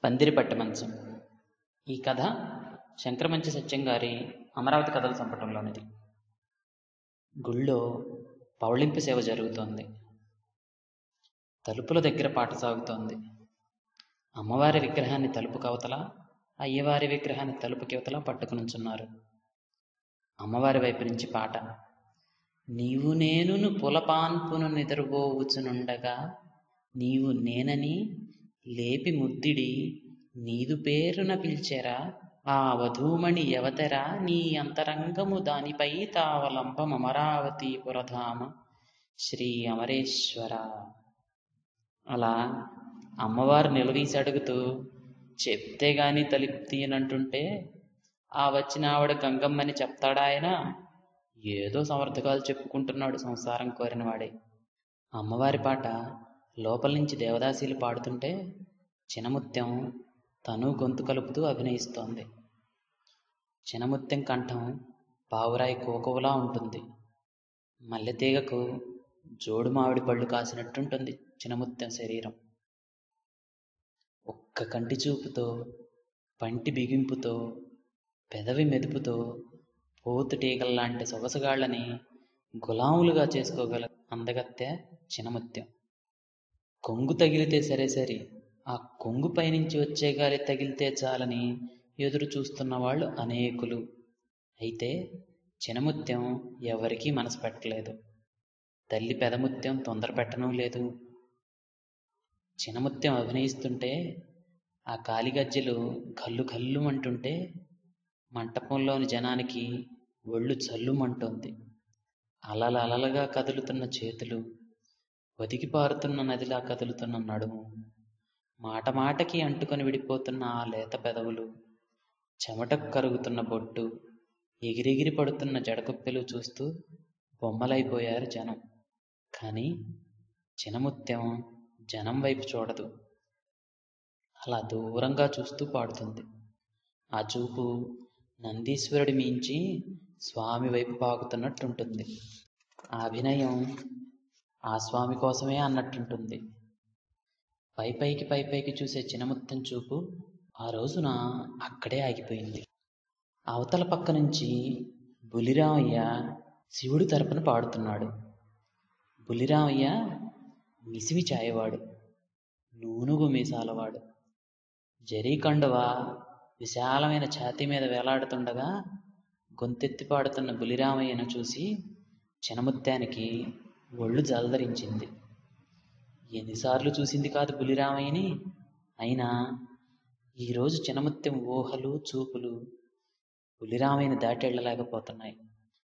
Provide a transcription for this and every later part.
పందిరి పట్టి మంచం. ఈ కథ శంకరమంచి సత్యం గారి అమరావతి కథల సంపుటంలోనిది. గుళ్ళో పౌళింపు సేవ జరుగుతోంది. తలుపుల దగ్గర పాట సాగుతోంది. అమ్మవారి విగ్రహాన్ని తలుపు కవతల, అయ్యవారి విగ్రహాన్ని తలుపు కివతల పట్టుకునుంచున్నారు. అమ్మవారి వైపు నుంచి పాట: నీవు నేనును పులపాన్పును నిద్రపోవుచునుండగా నీవు నేనని లేపి ముద్దిడి నీదు పేరున పిల్చెరా ఆ వధూమణి యవతెరా నీ అంతరంగము దానిపై తావలంబమరావతి పురధామ శ్రీ అమరేశ్వర. అలా అమ్మవారు నిలదీసి అడుగుతూ చెప్తే గాని తలుపు తీయనంటుంటే ఆ వచ్చిన ఆవిడ గంగమ్మని చెప్తాడా ఆయన? ఏదో సమర్థకాలు చెప్పుకుంటున్నాడు సంసారం కోరినవాడే. అమ్మవారి పాట లోపల నుంచి దేవదాసీలు పాడుతుంటే చినముత్యం తను గొంతు కలుపుతూ అభినయిస్తోంది. చినముత్యం కంఠం పావురాయి కోకువలా ఉంటుంది. మల్లెతీగకు జోడు మామిడి పళ్ళు కాసినట్టుంటుంది చినముత్యం శరీరం. ఒక్క కంటి చూపుతో, పంటి బిగింపుతో, పెదవి మెదుపుతో పోతుటీగల్లాంటి సొగసుగాళ్ళని గులాములుగా చేసుకోగల అందగత్తె చినముత్యం. కొంగు తగిలితే సరే, ఆ కొంగు పైనుంచి వచ్చే గాలి తగిలితే చాలని ఎదురు చూస్తున్న వాళ్ళు అనేకులు. అయితే చినముత్యం ఎవరికీ మనసు పెట్టలేదు. తల్లి పెదముత్యం తొందర పెట్టనూ లేదు. చినముత్యం అభినయిస్తుంటే ఆ కాలిగజ్జెలు కల్లు కల్లుమంటుంటే మంటపంలోని జనానికి ఒళ్ళు చల్లుమంటోంది. అలలలలుగా కదులుతున్న చేతులు, ఒదిగి పారుతున్న నదిలా కదులుతున్న నడుము, మాట మాటకి అంటుకొని విడిపోతున్న ఆ లేత పెదవులు, చెమటకు కరుగుతున్న బొట్టు, ఎగిరెగిరి పడుతున్న జడకొప్పెలు చూస్తూ బొమ్మలైపోయారు జనం. కానీ చినముత్యం జనం వైపు చూడదు. అలా దూరంగా చూస్తూ పాడుతుంది. ఆ చూపు నందీశ్వరుడి మించి స్వామి వైపు పాకుతున్నట్టుంటుంది. ఆ అభినయం ఆ స్వామి కోసమే అన్నట్టుంటుంది. పైపైకి చూసే చినముత్యం చూపు ఆ రోజున అక్కడే ఆగిపోయింది. అవతల పక్క నుంచి బులిరామయ్య శివుడి తరపున పాడుతున్నాడు. బులిరామయ్య మిసిమి ఛాయవాడు, నూనుగు మీసాలవాడు. జరీకండువ విశాలమైన ఛాతీ మీద వేలాడుతుండగా గొంతెత్తి పాడుతున్న బులిరామయ్యను చూసి చినముత్యానికి ఒళ్ళు జలధరించింది. ఎన్నిసార్లు చూసింది కాదు బులిరామయ్యని. అయినా ఈరోజు చినముత్యం ఊహలు చూపులు బులిరామయ్యని దాటెళ్ళలేకపోతున్నాయి.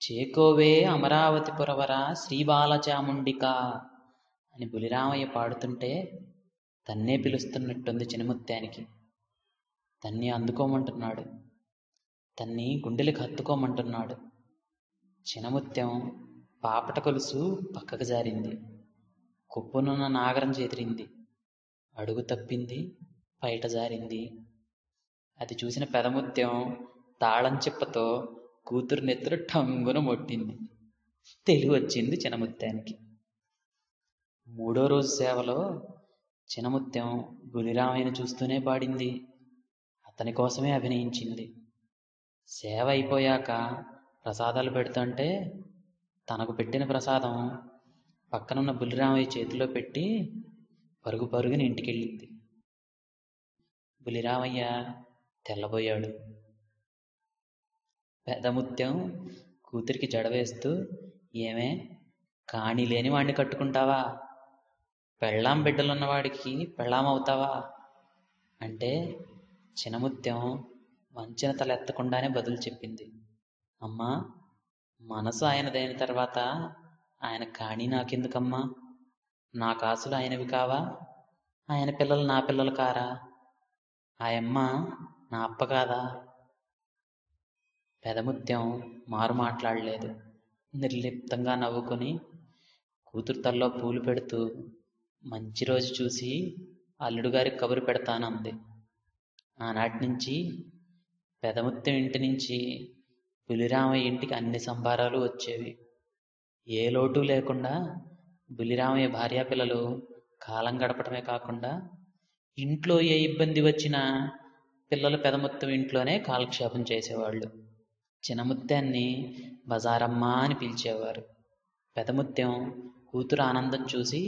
చేకోవే అమరావతి పురవర శ్రీబాలచాముండిక అని బులిరామయ్య పాడుతుంటే తన్నే పిలుస్తున్నట్టుంది చినముత్యానికి. తన్ని అందుకోమంటున్నాడు, తన్ని గుండెలకు హత్తుకోమంటున్నాడు. చినముత్యం పాపట కొలుసు పక్కకు జారింది. కుప్పునున్న నాగరం చేతిరింది. అడుగు తప్పింది, బయట జారింది. అది చూసిన పెదముత్యం తాళం చిప్పతో కూతురు నెత్తురు టంగున మొట్టింది. తెలివి వచ్చింది చినముత్యానికి. 3వ రోజు సేవలో చినముత్యం బులిరామయ్యను చూస్తూనే పాడింది. అతని కోసమే అభినయించింది. సేవ అయిపోయాక ప్రసాదాలు పెడుతుంటే తనకు పెట్టిన ప్రసాదం పక్కనున్న బులిరామయ్య చేతిలో పెట్టి పరుగు పరుగుని ఇంటికెళ్ళింది. బులిరామయ్య తెల్లబోయాడు. పెదముత్యం కూతురికి జడవేస్తూ, ఏమే కాణీ లేని వాడిని కట్టుకుంటావా? పెళ్ళాం బిడ్డలున్నవాడికి పెళ్ళాం అవుతావా అంటే చినముత్యం వంచిన తల ఎత్తకుండానే బదులు చెప్పింది. అమ్మా, మనసు ఆయనదైన తర్వాత ఆయన కాణీ నాకెందుకమ్మా? నా కాసులు ఆయనవి కావా? ఆయన పిల్లలు నా పిల్లలు కారా? ఆయమ్మ నా అప్ప కాదా? పెదముత్యం మారు మాట్లాడలేదు. నిర్లిప్తంగా నవ్వుకొని కూతురు తల్లో పూలు పెడుతూ మంచి రోజు చూసి అల్లుడుగారికి కబురు పెడతానంది. ఆనాటి నుంచి పెదముత్యం ఇంటి నుంచి బులిరామయ్య ఇంటికి అన్ని సంబారాలు వచ్చేవి. ఏ లోటు లేకుండా బులిరామయ్య భార్యాపిల్లలు కాలం గడపటమే కాకుండా ఇంట్లో ఏ ఇబ్బంది వచ్చినా పిల్లలు పెదముత్తం ఇంట్లోనే కాలక్షేపం చేసేవాళ్ళు. చినముత్యాన్ని బజారమ్మ అని పిలిచేవారు. పెదముత్యం కూతురు ఆనందం చూసి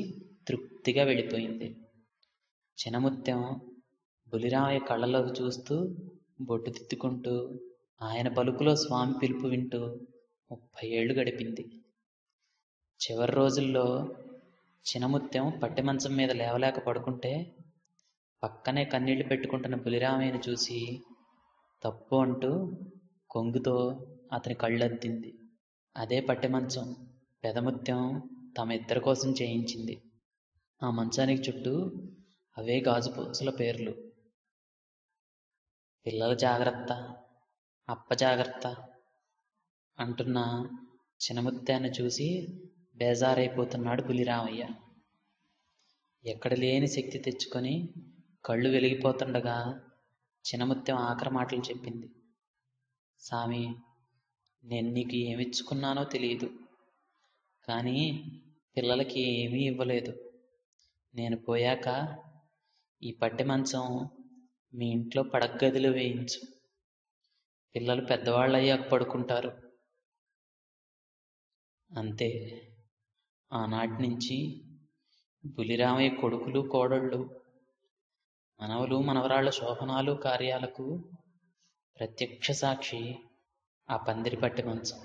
తృప్తిగా వెళ్ళిపోయింది. చినముత్యం బులిరామయ్య కళ్ళలోకి చూస్తూ బొట్టు తిత్తుకుంటూ ఆయన పలుకులో స్వామి పిలుపు వింటూ 30 ఏళ్ళు గడిపింది. చివరి రోజుల్లో చినముత్యం పట్టె మంచం మీద లేవలేక పడుకుంటే పక్కనే కన్నీళ్లు పెట్టుకుంటున్న బులిరామయ్యను చూసి తప్పు అంటూ కొంగుతో అతని కళ్ళద్దింది. అదే పట్టె మంచం పెదముత్యం తమ ఇద్దరి కోసం చేయించింది. ఆ మంచానికి చుట్టూ అవే గాజు పూసల పేర్లు. పిల్లల జాగ్రత్త, అప్ప జాగ్రత్త అంటున్న చినముత్యాన్ని చూసి బేజారైపోతున్నాడు బులిరామయ్య. ఎక్కడ లేని శక్తి తెచ్చుకొని కళ్ళు వెలిగిపోతుండగా చినముత్యం ఆఖరి మాటలు చెప్పింది. సామి, నేను నీకు ఏమిచ్చుకున్నానో తెలియదు, కానీ పిల్లలకి ఏమీ ఇవ్వలేదు. నేను పోయాక ఈ పట్టె మంచం మీ ఇంట్లో పడగ్గదిలో వేయించు. పిల్లలు పెద్దవాళ్ళయ్యాక పడుకుంటారు. అంతే. ఆనాటి నుంచి బులిరామయ్య కొడుకులు కోడళ్ళు, మనవలు మనవరాళ్ల శోభనాలు కార్యాలకు ప్రత్యక్ష సాక్షి ఆ పందిరి పట్టె మంచం.